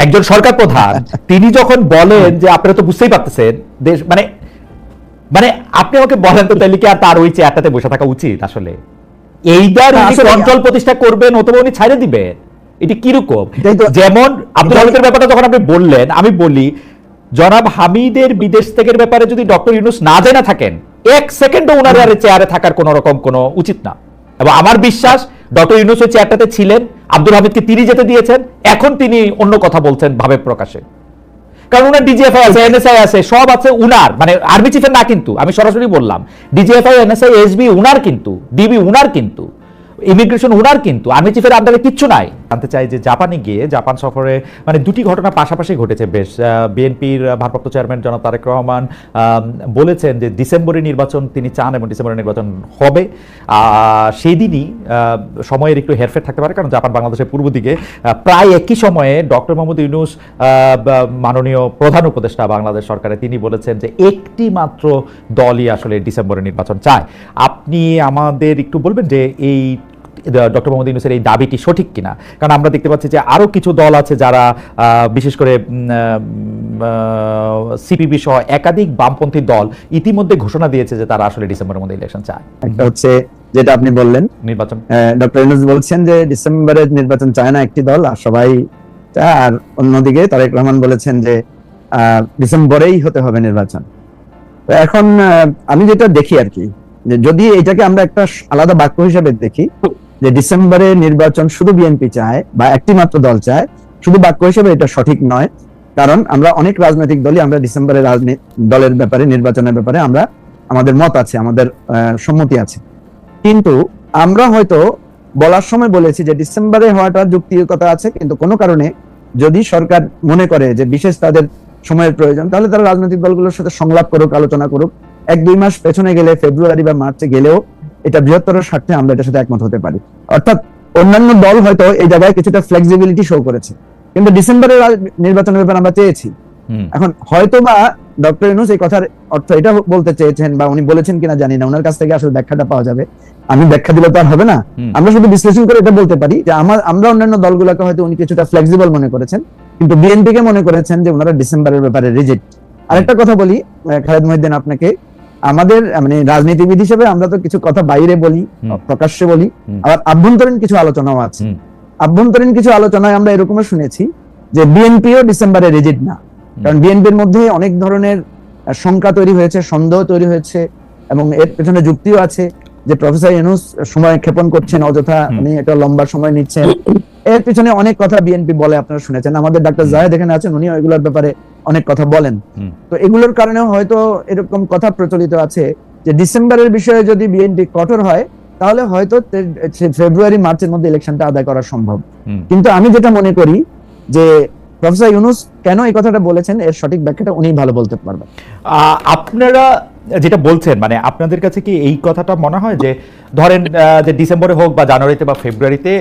একজন সরকার প্রধান তিনি যখন বলেন যে আপনারা তো বুঝতেই পারতেছেন দেশ মানে মানে আপনি আমাকে বলেন তো তাহলে কি আর তার ওই চেয়ারটাতে বসে থাকা উচিত? আসলে এইবার কন্ট্রোল প্রতিষ্ঠা করবেন অথবা উনি ছাড়ে দিবেন, এটা কিরকম? যেমন আব্দুল হামিদের ব্যাপারটা যখন আপনি বললেন, আমি বলি জনাব হামিদের বিদেশ থেকে ব্যাপারে যদি ডক্টর ইউনূস না জানা থাকেন, এক সেকেন্ডও ওনার চেয়ারে থাকার কোন রকম কোনো উচিত না। এবং আমার বিশ্বাস ডক্টর ইউনূস ওই চেয়ারটাতে ছিলেন, আব্দুল হামিদকে তিনি যেতে দিয়েছেন, এখন তিনি অন্য কথা বলছেন ভাবে প্রকাশে। কারণ উনার ডিজিএফআই আছে, এনএসআই আছে, সব আছে উনার, মানে আর্মি চিফের না কিন্তু, আমি সরাসরি বললাম ডিজিএফআই, এনএসআই, এসবি উনার কিন্তু, ডিবি উনার কিন্তু, ইমিগ্রেশন উনার কিন্তু, আর্মি চিফের আন্ডারে কিচ্ছু নাই। জানতে চাই যে জাপানে গিয়ে, জাপান সফরে মানে দুটি ঘটনা পাশাপাশি ঘটেছে বেশ। বিএনপির ভারপ্রাপ্ত চেয়ারম্যান জনাব তারেক রহমান বলেছেন যে ডিসেম্বরে নির্বাচন তিনি চান এবং ডিসেম্বরে নির্বাচন হবে। সেই দিনই সময়ের একটু হেরফের থাকতে পারে, কারণ জাপান বাংলাদেশের পূর্ব দিকে প্রায় একই সময়ে ডক্টর মোহাম্মদ ইউনূস মাননীয় প্রধান উপদেষ্টা বাংলাদেশ সরকারে তিনি বলেছেন যে একটি মাত্র দলই আসলে ডিসেম্বরে নির্বাচন চায়। আপনি আমাদের একটু বলবেন যে এই ডক্টর মোহাম্মদ ইউনূসের এই দাবিটি সঠিক কিনা? কারণ আমরা দেখতে পাচ্ছি যে আরো কিছু দল আছে যারা বিশেষ করে সিপিবি সহ একাধিক বামপন্থী দল ইতিমধ্যে ঘোষণা দিয়েছে যে তারা আসলে ডিসেম্বরের মধ্যে ইলেকশন চায়। একটা হচ্ছে যেটা আপনি বললেন নির্বাচন, ডক্টর ইউনূস বলছেন যে ডিসেম্বরে নির্বাচন চায় না একটি দল, আর সবাই চায়। আর অন্যদিকে তারেক রহমান বলেছেন যে ডিসেম্বরেই হতে হবে নির্বাচন। তো এখন আমি যেটা দেখি আর কি, যে যদি এটাকে আমরা একটা আলাদা বাক্য হিসেবে দেখি যে ডিসেম্বরে নির্বাচন শুধু বিএনপি চায় বা একটি মাত্র দল চায়, শুধু বাক্য হিসেবে এটা সঠিক নয়। কারণ আমরা অনেক রাজনৈতিক দলই আমরা ডিসেম্বরে দলের ব্যাপারে, নির্বাচনের ব্যাপারে আমরা আমাদের মত আছে, আমাদের সম্মতি আছে। কিন্তু আমরা হয়তো বলার সময় বলেছি যে ডিসেম্বরে হওয়াটা যুক্তিকতা আছে, কিন্তু কোনো কারণে যদি সরকার মনে করে যে বিশেষ তাদের সময়ের প্রয়োজন, তাহলে তারা রাজনৈতিক দলগুলোর সাথে সংলাপ করুক, আলোচনা করুক। 1-2 মাস পেছনে গেলে, ফেব্রুয়ারি বা মার্চে গেলেও এটা বৃহত্তর স্বার্থে আমরা এটার সাথে একমত হতে পারি। অর্থাৎ অন্যান্য দল হয়তো এই জায়গায় কিছুটা ফ্লেক্সিবিলিটি শো করেছে, কিন্তু ডিসেম্বরের নির্বাচনের ব্যাপারে আমরা চেয়েছি। এখন হয়তো বা ডক্টর ইউনূস এই কথার অর্থ এটা বলতে চেয়েছেন, বা উনি বলেছেন কিনা জানি না, ওনার কাছ থেকে আসলে ব্যাখ্যাটা পাওয়া যাবে। আমি ব্যাখ্যা দিলে তো আর হবে না, আমরা শুধু বিশ্লেষণ করে এটা বলতে পারি যে আমরা অন্যান্য দলগুলোকে হয়তো উনি কিছুটা ফ্লেক্সিবল মনে করেছেন, কিন্তু বিএনপিকে মনে করেছেন যে ওনারা ডিসেম্বরের ব্যাপারে রিজিড। আরেকটা কথা বলি খালেদ মহিউদ্দিন আপনাকে, আমাদের মানে রাজনীতিবিদ হিসেবে আমরা তো কিছু কথা বাইরে বলি, প্রকাশ্যে বলি, আবার আভ্যন্তরীণ কিছু আলোচনাও আছে। আভ্যন্তরীণ কিছু আলোচনায় আমরা এরকমও শুনেছি যে বিএনপিও ডিসেম্বরে রিজিড না, কারণ বিএনপির মধ্যে অনেক ধরনের শঙ্কা তৈরি হয়েছে, সন্দেহ তৈরি হয়েছে, এবং এর পেছনে যুক্তিও আছে যে প্রফেসর ইউনূস সময় ক্ষেপণ করছেন অযথা, উনি একটা লম্বা সময় নিচ্ছেন। এর পিছনে অনেক কথা বিএনপি বলে, আপনারা শুনেছেন। আমাদের ডাক্তার জাহেদ এখানে আছেন, উনি এগুলোর ব্যাপারে অনেক কথা বলেন। তো এগুলোর কারণে হয়তো এরকম কথা প্রচলিত আছে যে ডিসেম্বরের বিষয়ে যদি বিএনপি কঠোর হয়, তাহলে হয়তো ফেব্রুয়ারি মার্চের মধ্যে ইলেকশনটা আদায় করা সম্ভব। কিন্তু আমি যেটা মনে করি যে প্রফেসর ইউনূস কেন এই কথাটা বলেছেন, এর সঠিক ব্যাখ্যাটা উনি ভালো বলতে পারবেন। আপনারা যেটা বলছেন, মানে আপনাদের কাছে কি এই কথাটা মনে হয় যে ধরেন যে ডিসেম্বরে হোক বা জানুয়ারিতে বা ফেব্রুয়ারিতে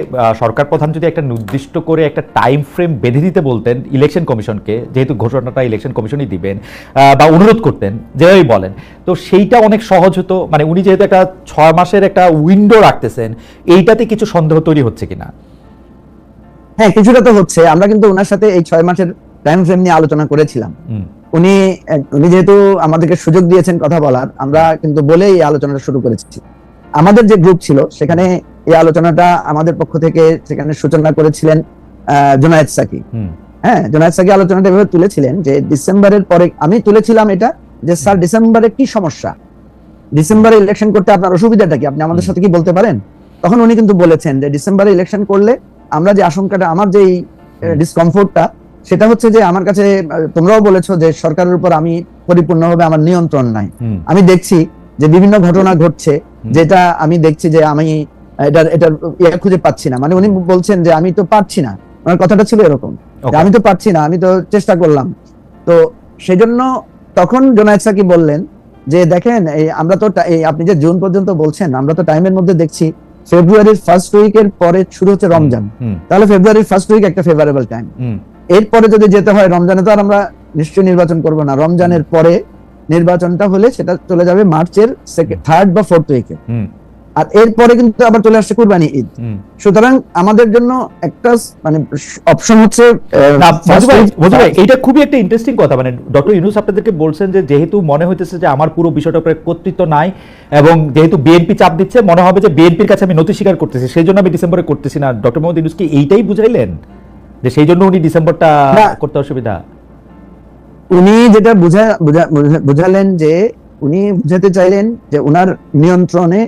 সরকার প্রধান যদি একটা নির্দিষ্ট করে একটা টাইম ফ্রেম বেঁধে দিতে বলতেন ইলেকশন কমিশনকে, যেহেতু ঘোষণাটা ইলেকশন কমিশনই দিবেন, বা অনুরোধ করতেন, যেভাবেই বলেন, তো সেইটা অনেক সহজ হতো? মানে উনি যেহেতু একটা 6 মাসের একটা উইন্ডো রাখতেছেন, এইটাতে কিছু সন্দেহ তৈরি হচ্ছে কিনা? হ্যাঁ, কিছুটা তো হচ্ছে। আমরা কিন্তু ওনার সাথে এই 6 মাসের টাইম ফ্রেম নিয়ে আলোচনা করেছিলাম। উনি যেহেতু আমাদেরকে সুযোগ দিয়েছেন কথা বলার, আমরা কিন্তু বলে এই আলোচনাটা শুরু করেছি। আমাদের যে গ্রুপ ছিল সেখানে এই আলোচনাটা আমাদের পক্ষ থেকে সেখানে সূচনা করেছিলেন জুনায়েদ সাকি। হ্যাঁ, জুনায়েদ সাকি আলোচনাটা এভাবে তুলেছিলেন যে ডিসেম্বরের পরে, আমি তুলেছিলাম এটা যে স্যার ডিসেম্বরে কি সমস্যা, ডিসেম্বরে ইলেকশন করতে আপনার অসুবিধাটা কি, আপনি আমাদের সাথে কি বলতে পারেন? তখন উনি কিন্তু বলেছেন যে ডিসেম্বরে ইলেকশন করলে আমরা যে আশঙ্কাটা, আমার যে ডিসকমফোর্টটা, সেটা হচ্ছে যে আমার কাছে, তোমরাও বলেছো যে সরকারের উপর আমি পরিপূর্ণভাবে আমার নিয়ন্ত্রণ নাই। আমি দেখছি যে বিভিন্ন ঘটনা ঘটছে, যেটা আমি দেখছি যে আমি এটা খুঁজে পাচ্ছি না। মানে উনি বলছেন যে আমি তো পারছি না, ওনার কথাটা ছিল এরকম, আমি তো পারছি না, আমি তো চেষ্টা করলাম। তো সেই জন্য তখন জুনায়েদ সাকি বললেন যে দেখেন, আমরা তো আপনি যে জুন পর্যন্ত বলছেন, আমরা তো টাইমের মধ্যে দেখছি ফেব্রুয়ারির ফার্স্ট উইকের পরে শুরু হচ্ছে রমজান, তাহলে ফেব্রুয়ারির ফার্স্ট উইক একটা ফেভারেবল টাইম। এরপরে যদি যেতে হয় রমজানে, তো আর আমরা নিশ্চয়ই নির্বাচন করব না। রমজানের পরে নির্বাচনটা হলে সেটা চলে যাবে মার্চের 3rd বা 4th উইকে। আর এরপরে কিন্তু আবার চলে আসছে কুরবানি ঈদ। সুতরাং আমাদের জন্য একটা মানে অপশন হচ্ছে না, মজু ভাই, এটা খুবই একটা ইন্টারেস্টিং কথা। মানে ডক্টর ইউনূস আপনাদেরকে বলছেন যে যেহেতু মনে হইতেছে যে আমার পুরো বিষয়টার উপরে কর্তৃত্ব নাই এবং যেহেতু বিএনপি চাপ দিচ্ছে, মনে হবে যে বিএনপির কাছে আমি নথি স্বীকার করতেছি, সেই জন্য আমি ডিসেম্বরে করতেছি না। ডক্টর মোহাম্মদ ইউনূস কি এইটাই বুঝাইলেন যে সেই জন্য উনি ডিসেম্বরটা করতে অসুবিধা? উনি যেটা বুঝালেন যে উনি বুঝাতে চাইলেন যে উনার নিয়ন্ত্রণে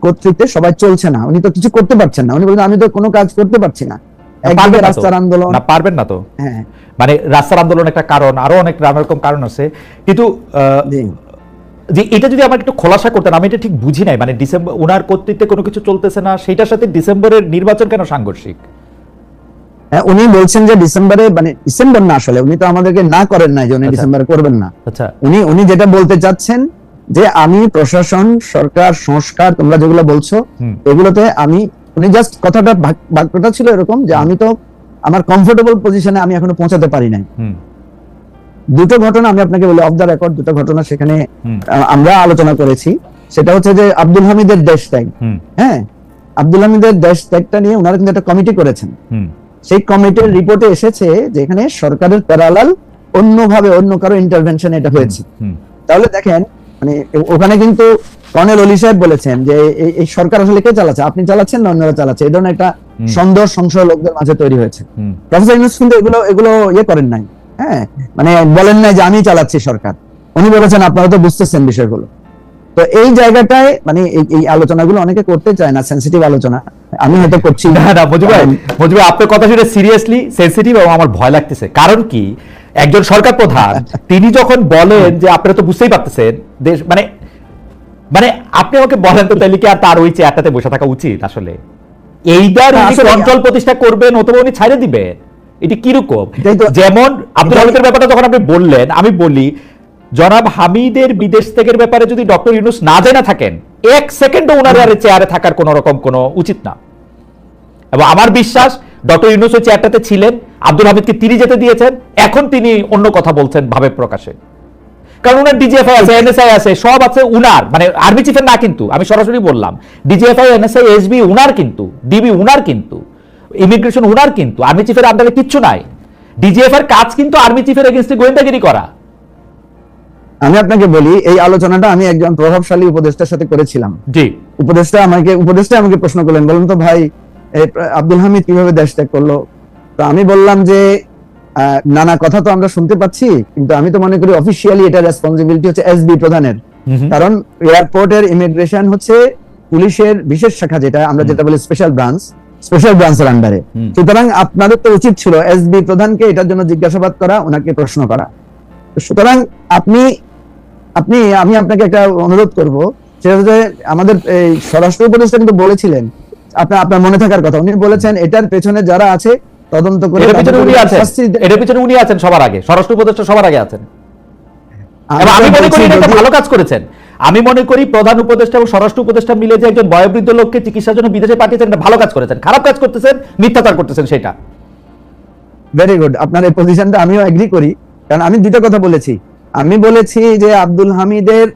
কর্তৃত্বে সবাই চলছে না, উনি তো কিছু করতে পারছেন না। উনি বলেন আমি তো কোনো কাজ করতে পারছি না। একদিকে রাস্তার আন্দোলন, না পারবেন না তো, হ্যাঁ মানে রাস্তার আন্দোলন একটা কারণ, আরো অনেক নানা রকম কারণ আছে, কিন্তু যে এটা যদি আমাকে একটু খোলাসা করতেন, আমি এটা ঠিক বুঝি নাই। মানে ডিসেম্বর ওনার কর্তৃত্বে কোনো কিছু চলতেছে না, সেটার সাথে ডিসেম্বরের নির্বাচন কেন সাংঘর্ষিক? উনি বলছেন যে ডিসেম্বরে, মানে ডিসেম্বর না, আসলে উনি তো আমাদেরকে না করেন না যে উনি ডিসেম্বরে করবেন না। আচ্ছা, উনি যেটা বলতে চাচ্ছেন যে আমি প্রশাসন, সরকার, সংস্কার তোমরা যেগুলো বলছো এগুলোতে আমি, উনি জাস্ট কথাটা বাক্যটা ছিল এরকম যে আমি তো আমার কমফোর্টেবল পজিশনে আমি এখনো পৌঁছাতে পারি নাই। দুটো ঘটনা আমি আপনাকে বলি, অফ দ্য রেকর্ড দুটো ঘটনা সেখানে আমরা আলোচনা করেছি। সেটা হচ্ছে যে আব্দুল হামিদের দেশ ত্যাগ, হ্যাঁ, আব্দুল হামিদের দেশ ত্যাগটা নিয়ে ওনারা কিন্তু একটা কমিটি করেছেন। সেই কমিটির রিপোর্টে এসেছে যে এখানে সরকারের প্যারালাল অন্যভাবে অন্য কারো ইন্টারভেনশন এটা হয়েছে। তাহলে দেখেন, মানে ওখানে কিন্তু কর্নেল অলি সাহেব বলেছেন যে এই সরকার আসলে কে চালাচ্ছে, আপনি চালাচ্ছেন না অন্যরা চালাচ্ছে, এই ধরনের একটা সন্দেহ সংশয় লোকদের মাঝে তৈরি হয়েছে। প্রফেসর ইউনূস কিন্তু এগুলো ইয়ে করেন নাই, হ্যাঁ, মানে বলেন নাই যে আমি চালাচ্ছি সরকার। উনি বলেছেন আপনারা তো বুঝতেছেন বিষয়গুলো। তো এই জায়গাটায় মানে এই আলোচনাগুলো অনেকে করতে চায় না, সেন্সিটিভ আলোচনা, আমি হয়তো করছি না। মজু ভাই, আপনার কথা শুনে সিরিয়াসলি সেন্সিটিভ এবং আমার ভয় লাগতেছে। কারণ কি, একজন সরকার প্রধান তিনি যখন বলেন যে আপনারা তো বুঝতেই পারতেছেন দেশ, মানে মানে আপনি আমাকে বলেন তো তাহলে কি আর তার ওই চেয়ারটাতে বসে থাকা উচিত? আসলে এইবার উনি কন্ট্রোল প্রতিষ্ঠা করবেন অথবা উনি ছাড়ে দিবেন, এটি কিরকম? যেমন আব্দুল হামিদের ব্যাপারটা যখন আপনি বললেন, আমি বলি জনাব হামিদের বিদেশ ত্যাগের ব্যাপারে যদি ডক্টর ইউনূস না জানা থাকেন, এক সেকেন্ডও ওনার চেয়ারে থাকার কোন রকম কোনো উচিত না। এবং আমার বিশ্বাস ডক্টর ইউনূস ওই চেয়ারটাতে ছিলেন, আব্দুল হামিদকে তিনি যেতে দিয়েছেন, এখন তিনি অন্য কথা বলছেন ভাবে প্রকাশে। কারণ উনার ডিজিএফআই আছে, এনএসআই আছে, সব আছে উনার, মানে আর্মি চিফের না কিন্তু, আমি সরাসরি বললাম ডিজিএফআই, এনএসআই, এসবি উনার কিন্তু, ডিবি উনার কিন্তু, ইমিগ্রেশন উনার কিন্তু, আর্মি চিফের আন্ডারে কিচ্ছু নাই। ডিজিএফআই এর কাজ কিন্তু আর্মি চিফের এগেইনস্টে গোয়েন্দাগিরি করা। আমি আপনাকে বলি, এই আলোচনাটা আমি একজন প্রভাবশালী উপদেষ্টার সাথে করেছিলাম। জি, উপদেষ্টা আমাকে প্রশ্ন করলেন, বলুন তো ভাই আব্দুল হামিদ কিভাবে দেশ ত্যাগ করলো? তো আমি বললাম যে নানা কথা তো আমরা শুনতে পাচ্ছি, কিন্তু আমি তো মনে করি অফিসিয়ালি এটা রেসপন্সিবিলিটি হচ্ছে এসবি প্রধানের। কারণ এয়ারপোর্টের ইমিগ্রেশন হচ্ছে পুলিশের বিশেষ শাখা, যেটা আমরা যেটা বলি স্পেশাল ব্রাঞ্চের আন্ডারে। সুতরাং আপনাদের তো উচিত ছিল এসবি প্রধানকে এটার জন্য জিজ্ঞাসাবাদ করা, ওনাকে প্রশ্ন করা। সুতরাং আমি আপনাকে একটা অনুরোধ করব, সেটা হচ্ছে আমাদের এই স্বরাষ্ট্র উপদেষ্টা কিন্তু বলেছিলেন, আপনার মনে থাকার কথা, উনি বলেছেন এটার পেছনে যারা আছে তদন্ত করে, এটার পেছনে উনি আছেন সবার আগে, স্বরাষ্ট্র উপদেষ্টা সবার আগে আছেন। আমি মনে করি এটা ভালো কাজ করেছেন। আমি মনে করি প্রধান উপদেষ্টা এবং স্বরাষ্ট্র উপদেষ্টা মিলে যে একজন বয়োবৃদ্ধ লোককে চিকিৎসার জন্য বিদেশে পাঠিয়েছেন, এটা ভালো কাজ করেছেন। খারাপ কাজ করতেছেন, মিথ্যাচার করতেছেন, সেটা ভেরি গুড। আপনার এই পজিশনটা আমিও এগ্রি করি, কারণ আমি দুটো কথা বলেছি। আমি বলেছি যে আব্দুল হামিদের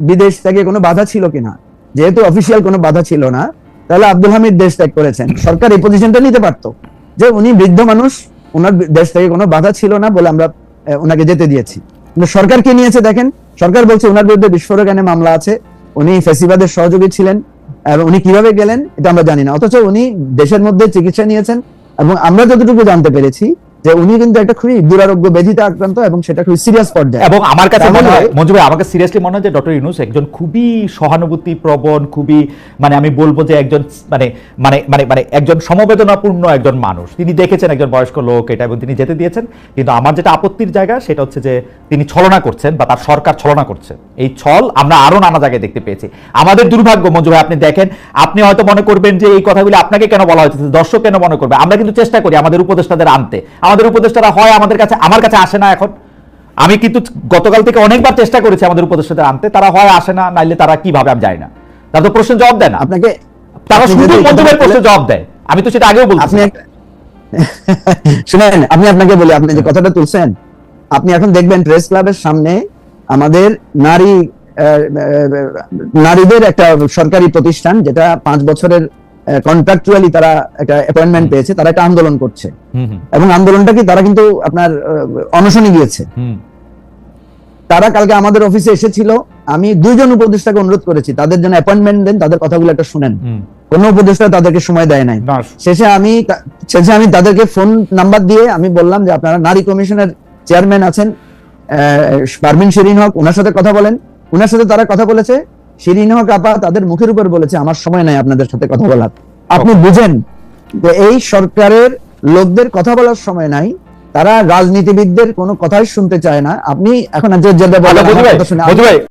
বিদেশ থেকে কোনো বাধা ছিল কিনা, যেহেতু অফিসিয়াল কোনো বাধা ছিল না, তাহলে আব্দুল হামিদ দেশ ত্যাগ করেছেন, সরকার এই পজিশনটা নিতে পারতো যে উনি বৃদ্ধ মানুষ, ওনার দেশ থেকে কোনো বাধা ছিল না বলে আমরা ওনাকে যেতে দিয়েছি। কিন্তু সরকার কি নিয়েছে দেখেন, সরকার বলছে ওনার বিরুদ্ধে বিস্ফোরক আইনে মামলা আছে, উনি ফ্যাসিবাদের সহযোগী ছিলেন, এবং উনি কিভাবে গেলেন এটা আমরা জানি না, অথচ উনি দেশের মধ্যে চিকিৎসা নিয়েছেন, এবং আমরা যতটুকু জানতে পেরেছি যে উনি কিন্তু একটা খুবই দুরারোগ্য ব্যাধিতে আক্রান্ত, এবং সেটা খুবই সিরিয়াস পর্যায়ে। এবং আমার কাছে মনে হয় মঞ্জু ভাই, আমাকে সিরিয়াসলি মনে হয় যে ডক্টর ইউনূস একজন খুবই সহানুভূতি প্রবণ, খুবই মানে আমি বলবো যে একজন মানে মানে মানে মানে একজন সমবেদনাপূর্ণ একজন মানুষ। তিনি দেখেছেন একজন বয়স্ক লোক এটা, এবং তিনি যেতে দিয়েছেন। কিন্তু আমার যেটা আপত্তির জায়গা সেটা হচ্ছে যে তিনি ছলনা করছেন, বা তার সরকার ছলনা করছে। এই ছল আমরা আরো নানা জায়গায় দেখতে পেয়েছি। আমাদের দুর্ভাগ্য মঞ্জু ভাই, আপনি দেখেন, আপনি হয়তো মনে করবেন যে এই কথাগুলি আপনাকে কেন বলা হয়েছে, দর্শক কেন মনে করবে। আমরা কিন্তু চেষ্টা করি আমাদের উপদেষ্টাদের আনতে, আমাদের উপদেষ্টারা হয় আমাদের কাছে, আমার কাছে আসে না। এখন আমি কিন্তু গতকাল থেকে অনেকবার চেষ্টা করেছি আমাদের উপদেষ্টাদের আনতে, তারা হয় আসে না, নাইলে তারা কিভাবে আমি জানি না, তারা তো প্রশ্নের জবাব দেয় না। আপনাকে তারা শুধু মন্তব্যের প্রশ্নের জবাব দেয়, আমি তো সেটা আগেও বলছি। শুনেন, আমি আপনাকে বলি, আপনি যে কথাটা তুলছেন, আপনি এখন দেখবেন প্রেস ক্লাবের সামনে আমাদের নারী নারীদের একটা সরকারি প্রতিষ্ঠান যেটা 5 বছরের কন্ট্রাকচুয়ালি তারা একটা অ্যাপয়েন্টমেন্ট পেয়েছে, তারা একটা আন্দোলন করছে এবং আন্দোলনটা কি তারা কিন্তু আপনার অনশনে গিয়েছে। তারা কালকে আমাদের অফিসে এসেছিল, আমি 2 জন উপদেষ্টাকে অনুরোধ করেছি তাদের জন্য অ্যাপয়েন্টমেন্ট দেন, তাদের কথাগুলো একটা শুনেন। কোনো উপদেষ্টা তাদেরকে সময় দেয় নাই। শেষে আমি তাদেরকে ফোন নাম্বার দিয়ে আমি বললাম যে আপনারা নারী কমিশনের চেয়ারম্যান আছেন পারভিন শিরিন হক, ওনার সাথে কথা বলেন। ওনার সাথে তারা কথা বলেছে, শিরিন হক আপা তাদের মুখের উপর বলেছে আমার সময় নাই আপনাদের সাথে কথা বলার। আপনি বুঝেন যে এই সরকারের লোকদের কথা বলার সময় নাই, তারা রাজনীতিবিদদের কোনো কথাই শুনতে চায় না। আপনি এখন যে